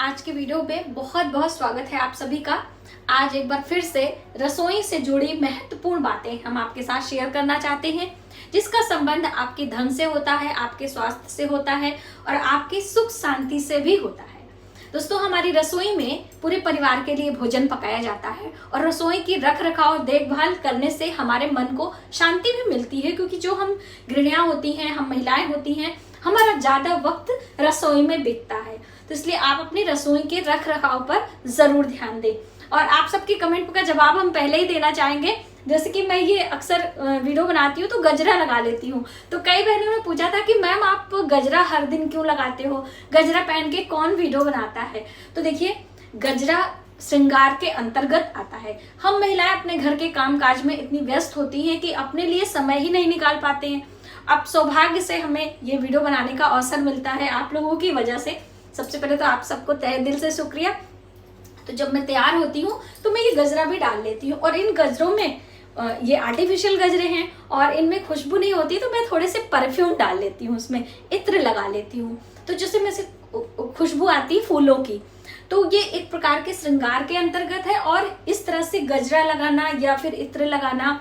आज के वीडियो में बहुत बहुत स्वागत है आप सभी का। आज एक बार फिर से रसोई से जुड़ी महत्वपूर्ण बातें हम आपके साथ शेयर करना चाहते हैं, जिसका संबंध आपके धन से होता है, आपके स्वास्थ्य से होता है और आपकी सुख शांति से भी होता है। दोस्तों, हमारी रसोई में पूरे परिवार के लिए भोजन पकाया जाता है और रसोई की रख रखाव देखभाल करने से हमारे मन को शांति भी मिलती है, क्योंकि जो हम गृहिणियां होती हैं, हम महिलाएं होती हैं, हमारा ज्यादा वक्त रसोई में बीतता है। तो इसलिए आप अपनी रसोई के रख रखाव पर जरूर ध्यान दें। और आप सबके कमेंट का जवाब हम पहले ही देना चाहेंगे। जैसे कि मैं ये अक्सर वीडियो बनाती हूँ तो गजरा लगा लेती हूँ, तो कई बहनों ने पूछा था कि मैम आप गजरा हर दिन क्यों लगाते हो, गजरा पहन के कौन वीडियो बनाता है। तो देखिए, गजरा श्रृंगार के अंतर्गत आता है। हम महिलाएं अपने घर के कामकाज में इतनी व्यस्त होती हैं कि अपने लिए समय ही नहीं निकाल पाते हैं। अब सौभाग्य से हमें ये वीडियो बनाने का अवसर मिलता है आप लोगों की वजह से। सबसे पहले तो आप सबको तहे दिल से शुक्रिया। तो जब मैं तैयार होती हूँ तो मैं ये गजरा भी डाल लेती हूँ, और इन गजरों में ये आर्टिफिशियल गजरे हैं और इनमें खुशबू नहीं होती, तो मैं थोड़े से परफ्यूम डाल लेती हूँ, उसमें इत्र लगा लेती हूँ, तो जिससे में से खुशबू आती है फूलों की। तो ये एक प्रकार के श्रृंगार के अंतर्गत है। और इस तरह से गजरा लगाना या फिर इत्र लगाना,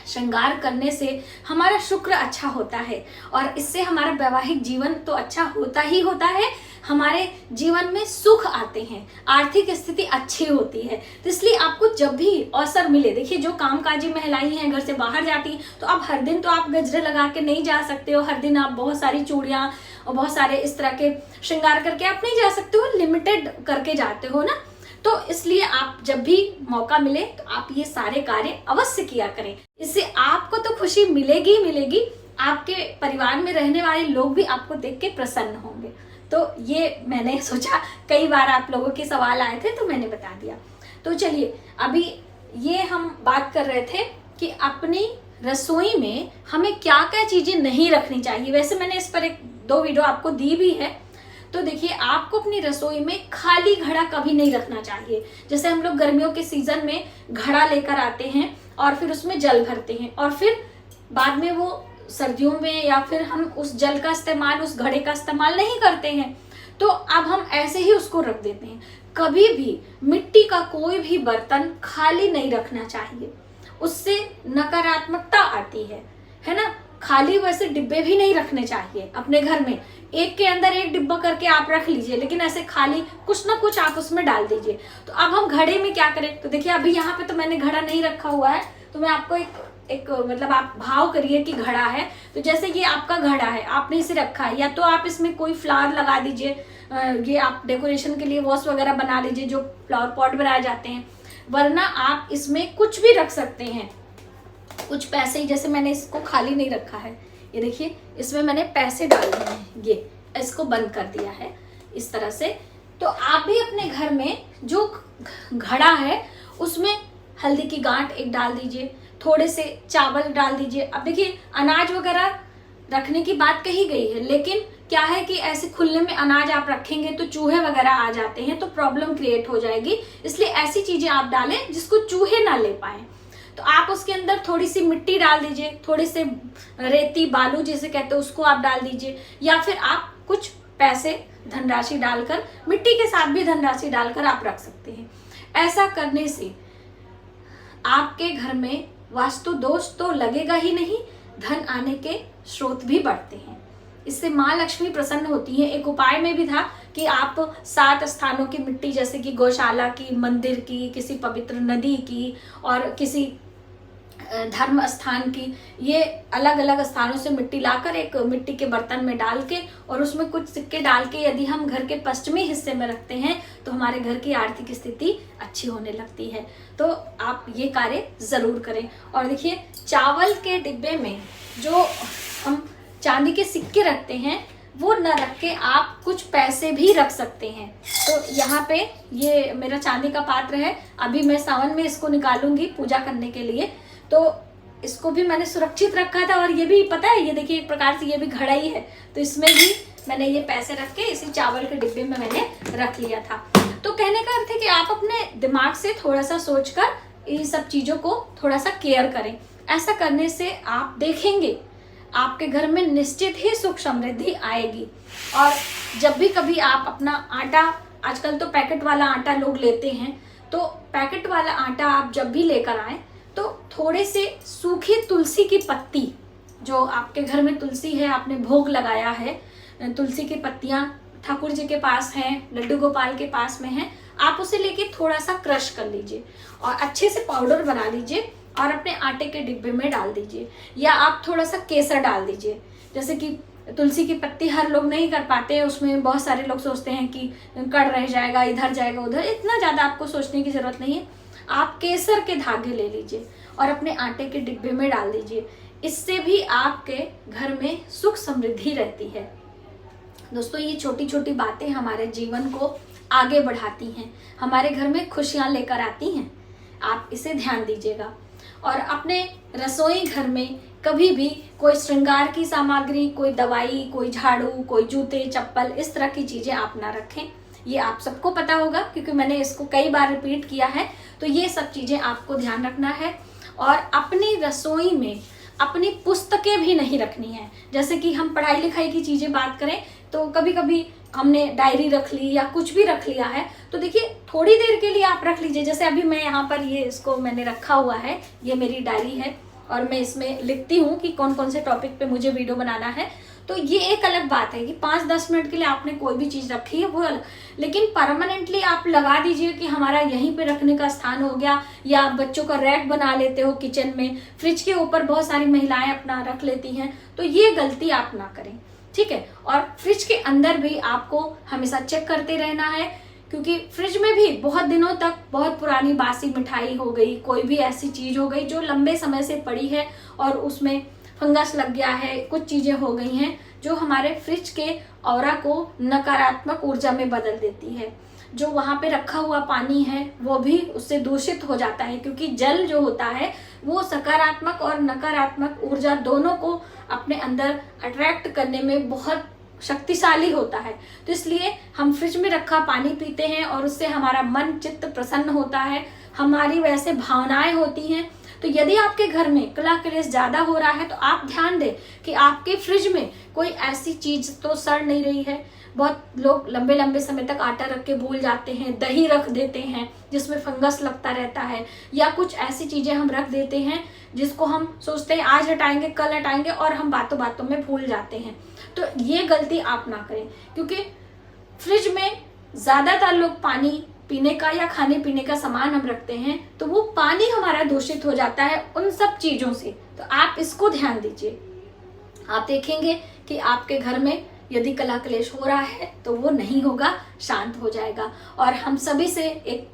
श्रृंगार करने से हमारा शुक्र अच्छा होता है और इससे हमारा वैवाहिक जीवन तो अच्छा होता ही होता है, हमारे जीवन में सुख आते हैं, आर्थिक स्थिति अच्छी होती है। तो इसलिए आपको जब भी अवसर मिले, देखिए जो कामकाजी महिलाएं हैं, घर से बाहर जाती, तो अब हर दिन तो आप गजरे लगा के नहीं जा सकते हो, हर दिन आप बहुत सारी चूड़ियां और बहुत सारे इस तरह के श्रृंगार करके आप नहीं जा सकते हो, लिमिटेड करके जाते हो ना। तो इसलिए आप जब भी मौका मिले तो आप ये सारे कार्य अवश्य किया करें। इससे आपको तो खुशी मिलेगी मिलेगी, आपके परिवार में रहने वाले लोग भी आपको देख के प्रसन्न होंगे। तो ये मैंने सोचा, कई बार आप लोगों के सवाल आए थे तो मैंने बता दिया। तो चलिए, अभी ये हम बात कर रहे थे कि अपनी रसोई में हमें क्या क्या चीजें नहीं रखनी चाहिए। वैसे मैंने इस पर 1-2 वीडियो आपको दी भी है। तो देखिए, आपको अपनी रसोई में खाली घड़ा कभी नहीं रखना चाहिए। जैसे हम लोग गर्मियों के सीजन में घड़ा लेकर आते हैं और फिर उसमें जल भरते हैं, और फिर बाद में वो सर्दियों में या फिर हम उस जल का इस्तेमाल, उस घड़े का इस्तेमाल नहीं करते हैं, तो अब हम ऐसे ही उसको रख देते हैं। कभी भी मिट्टी का कोई भी बर्तन खाली नहीं रखना चाहिए, उससे नकारात्मकता आती है ना। खाली वैसे डिब्बे भी नहीं रखने चाहिए अपने घर में, एक के अंदर एक डिब्बा करके आप रख लीजिए, लेकिन ऐसे खाली कुछ ना कुछ आप उसमें डाल दीजिए। तो अब हम घड़े में क्या करें, तो देखिए अभी यहाँ पे तो मैंने घड़ा नहीं रखा हुआ है, तो मैं आपको एक मतलब आप भाव करिए कि घड़ा है। तो जैसे ये आपका घड़ा है, आपने इसे रखा है, या तो आप इसमें कोई फ्लावर लगा दीजिए, ये आप डेकोरेशन के लिए वॉस वगैरह बना लीजिए, जो फ्लावर पॉट बनाए जाते हैं, वरना आप इसमें कुछ भी रख सकते हैं। कुछ पैसे, जैसे मैंने इसको खाली नहीं रखा है, ये देखिए इसमें मैंने पैसे डाल दिए हैं, ये इसको बंद कर दिया है इस तरह से। तो आप भी अपने घर में जो घड़ा है उसमें हल्दी की गांठ एक डाल दीजिए, थोड़े से चावल डाल दीजिए। अब देखिए, अनाज वगैरह रखने की बात कही गई है, लेकिन क्या है कि ऐसे खुले में अनाज आप रखेंगे तो चूहे वगैरह आ जाते हैं, तो प्रॉब्लम क्रिएट हो जाएगी। इसलिए ऐसी चीजें आप डालें जिसको चूहे ना ले पाए। तो आप उसके अंदर थोड़ी सी मिट्टी डाल दीजिए, थोड़ी से रेती बालू जिसे कहते हैं उसको आप डाल दीजिए, या फिर आप कुछ पैसे धनराशि डालकर, मिट्टी के साथ भी धनराशि डालकर आप रख सकते हैं। ऐसा करने से आपके घर में वास्तु दोष तो लगेगा ही नहीं, धन आने के स्रोत भी बढ़ते हैं। इससे माँ लक्ष्मी प्रसन्न होती है। एक उपाय में भी था कि आप 7 स्थानों की मिट्टी, जैसे कि गौशाला की, मंदिर की, किसी पवित्र नदी की और किसी धर्म स्थान की, ये अलग अलग स्थानों से मिट्टी लाकर एक मिट्टी के बर्तन में डाल के और उसमें कुछ सिक्के डाल के यदि हम घर के पश्चिमी हिस्से में रखते हैं तो हमारे घर की आर्थिक स्थिति अच्छी होने लगती है। तो आप ये कार्य जरूर करें। और देखिए, चावल के डिब्बे में जो हम चांदी के सिक्के रखते हैं वो न रख के आप कुछ पैसे भी रख सकते हैं। तो यहाँ पे ये मेरा चांदी का पात्र है, अभी मैं सावन में इसको निकालूंगी पूजा करने के लिए, तो इसको भी मैंने सुरक्षित रखा था। और ये भी पता है, ये देखिए एक प्रकार से ये भी घड़ा ही है, तो इसमें भी मैंने ये पैसे रख के इसी चावल के डिब्बे में मैंने रख लिया था। तो कहने का अर्थ है कि आप अपने दिमाग से थोड़ा सा सोचकर इन सब चीजों को थोड़ा सा केयर करें। ऐसा करने से आप देखेंगे आपके घर में निश्चित ही सुख समृद्धि आएगी। और जब भी कभी आप अपना आटा आजकल तो पैकेट वाला आटा लोग लेते हैं, तो पैकेट वाला आटा आप जब भी लेकर आए तो थोड़े से सूखी तुलसी की पत्ती, जो आपके घर में तुलसी है, आपने भोग लगाया है, तुलसी की पत्तियां ठाकुर जी के पास हैं, लड्डू गोपाल के पास में हैं, आप उसे लेके थोड़ा सा क्रश कर लीजिए और अच्छे से पाउडर बना लीजिए और अपने आटे के डिब्बे में डाल दीजिए। या आप थोड़ा सा केसर डाल दीजिए। जैसे कि तुलसी की पत्ती हर लोग नहीं कर पाते, उसमें बहुत सारे लोग सोचते हैं कि कड़ रह जाएगा, इधर जाएगा उधर, इतना ज़्यादा आपको सोचने की ज़रूरत नहीं है। आप केसर के धागे ले लीजिए और अपने आटे के डिब्बे में डाल दीजिए। इससे भी आपके घर में सुख समृद्धि रहती है। दोस्तों, ये छोटी छोटी बातें हमारे जीवन को आगे बढ़ाती हैं, हमारे घर में खुशियाँ लेकर आती हैं। आप इसे ध्यान दीजिएगा। और अपने रसोई घर में कभी भी कोई श्रृंगार की सामग्री, कोई दवाई, कोई झाड़ू, कोई जूते चप्पल, इस तरह की चीज़ें आप ना रखें। ये आप सबको पता होगा क्योंकि मैंने इसको कई बार रिपीट किया है। तो ये सब चीज़ें आपको ध्यान रखना है। और अपनी रसोई में अपनी पुस्तकें भी नहीं रखनी है। जैसे कि हम पढ़ाई लिखाई की चीज़ें बात करें तो कभी कभी हमने डायरी रख ली या कुछ भी रख लिया है, तो देखिए थोड़ी देर के लिए आप रख लीजिए। जैसे अभी मैं यहाँ पर ये इसको मैंने रखा हुआ है, ये मेरी डायरी है और मैं इसमें लिखती हूँ कि कौन कौन से टॉपिक पे मुझे वीडियो बनाना है। तो ये एक अलग बात है कि 5-10 मिनट के लिए आपने कोई भी चीज़ रखी है वो अलग, लेकिन परमानेंटली आप लगा दीजिए कि हमारा यहीं पे रखने का स्थान हो गया। या बच्चों का रैक बना लेते हो किचन में, फ्रिज के ऊपर बहुत सारी महिलाएं अपना रख लेती हैं, तो ये गलती आप ना करें, ठीक है। और फ्रिज के अंदर भी आपको हमेशा चेक करते रहना है, क्योंकि फ्रिज में भी बहुत दिनों तक बहुत पुरानी बासी मिठाई हो गई, कोई भी ऐसी चीज हो गई जो लंबे समय से पड़ी है और उसमें फंगस लग गया है, कुछ चीजें हो गई हैं जो हमारे फ्रिज के ऑरा को नकारात्मक ऊर्जा में बदल देती है। जो वहाँ पे रखा हुआ पानी है वो भी उससे दूषित हो जाता है, क्योंकि जल जो होता है वो सकारात्मक और नकारात्मक ऊर्जा दोनों को अपने अंदर अट्रैक्ट करने में बहुत शक्तिशाली होता है। तो इसलिए हम फ्रिज में रखा पानी पीते हैं और उससे हमारा मन चित्त प्रसन्न होता है, हमारी वैसे भावनाएं होती हैं। तो यदि आपके घर में कलह क्लेश ज्यादा हो रहा है तो आप ध्यान दें कि आपके फ्रिज में कोई ऐसी चीज तो सड़ नहीं रही है। बहुत लोग लंबे लंबे समय तक आटा रख के भूल जाते हैं, दही रख देते हैं जिसमें फंगस लगता रहता है, या कुछ ऐसी चीजें हम रख देते हैं जिसको हम सोचते हैं आज हटाएंगे कल हटाएंगे और हम बातों बातों में भूल जाते हैं। तो ये गलती आप ना करें, क्योंकि फ्रिज में ज्यादातर लोग पानी पीने का या खाने पीने का सामान हम रखते हैं तो वो पानी हमारा दूषित हो जाता है उन सब चीजों से। तो आप इसको ध्यान दीजिए। आप देखेंगे कि आपके घर में यदि कलह क्लेश हो रहा है तो वो नहीं होगा, शांत हो जाएगा। और हम सभी से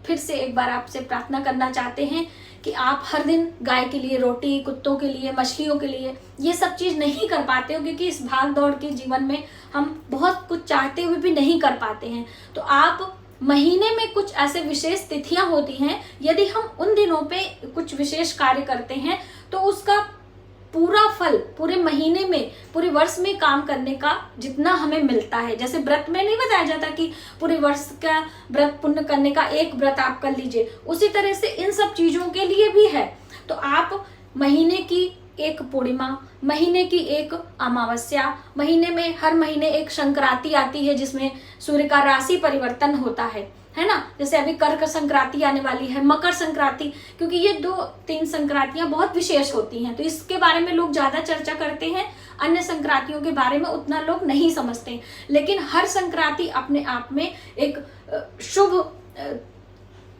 फिर से एक बार आपसे प्रार्थना करना चाहते हैं कि आप हर दिन गाय के लिए रोटी, कुत्तों के लिए, मछलियों के लिए ये सब चीज नहीं कर पाते हो, क्योंकि इस भाग दौड़ के जीवन में हम बहुत कुछ चाहते हुए भी नहीं कर पाते हैं। तो आप महीने में कुछ ऐसे विशेष तिथियां होती हैं, यदि हम उन दिनों पे कुछ विशेष कार्य करते हैं तो उसका पूरा फल पूरे महीने में, पूरे वर्ष में काम करने का जितना हमें मिलता है। जैसे व्रत में नहीं बताया जाता कि पूरे वर्ष का व्रत पुण्य करने का एक व्रत आप कर लीजिए, उसी तरह से इन सब चीजों के लिए भी है। तो आप महीने की एक पूर्णिमा, महीने की एक अमावस्या, महीने में हर महीने एक संक्रांति आती है जिसमें सूर्य का राशि परिवर्तन होता है ना। जैसे अभी कर्क संक्रांति आने वाली है, मकर संक्रांति, क्योंकि ये 2-3 संक्रांतियां बहुत विशेष होती हैं तो इसके बारे में लोग ज्यादा चर्चा करते हैं। अन्य संक्रांतियों के बारे में उतना लोग नहीं समझते, लेकिन हर संक्रांति अपने आप में एक शुभ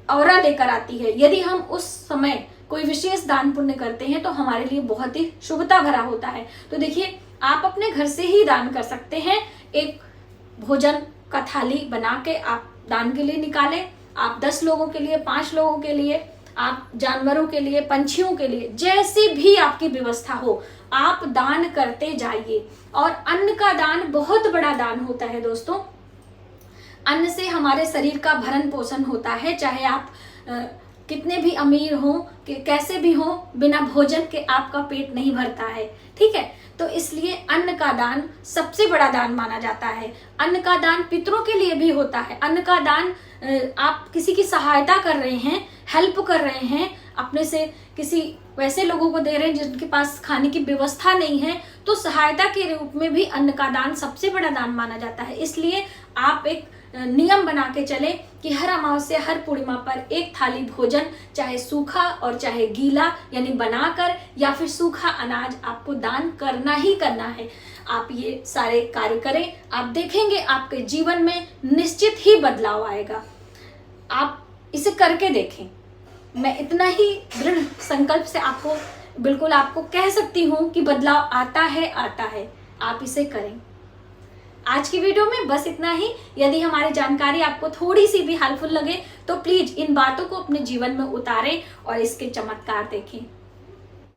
ऑरा लेकर आती है। यदि हम उस समय कोई विशेष दान पुण्य करते हैं तो हमारे लिए बहुत ही शुभता भरा होता है। तो देखिए, आप अपने घर से ही दान कर सकते हैं। एक भोजन का थाली बना के आप दान के लिए निकालें। आप 10 लोगों के लिए, 5 लोगों के लिए, आप जानवरों के लिए, पंछियों के लिए, जैसी भी आपकी व्यवस्था हो, आप दान करते जाइए। और अन्न का दान बहुत बड़ा दान होता है दोस्तों। अन्न से हमारे शरीर का भरण पोषण होता है। चाहे आप कितने भी अमीर हो, कैसे भी हो, बिना भोजन के आपका पेट नहीं भरता है, ठीक है। तो इसलिए अन्न का दान सबसे बड़ा दान माना जाता है। अन्न का दान पितरों के लिए भी होता है। अन्न का दान आप किसी की सहायता कर रहे हैं, हेल्प कर रहे हैं, अपने से किसी वैसे लोगों को दे रहे हैं जिनके पास खाने की व्यवस्था नहीं है, तो सहायता के रूप में भी अन्न का दान सबसे बड़ा दान माना जाता है। इसलिए आप एक नियम बना के चले कि हर अमावस्या हर पूर्णिमा पर एक थाली भोजन, चाहे सूखा और चाहे गीला, यानी बनाकर या फिर सूखा अनाज आपको दान करना ही करना है। आप ये सारे कार्य करें, आप देखेंगे आपके जीवन में निश्चित ही बदलाव आएगा। आप इसे करके देखें। मैं इतना ही दृढ़ संकल्प से आपको कह सकती हूँ कि बदलाव आता है। आप इसे करें। आज की वीडियो में बस इतना ही। यदि हमारी जानकारी आपको थोड़ी सी भी हेल्पफुल लगे तो प्लीज इन बातों को अपने जीवन में उतारें और इसके चमत्कार देखें।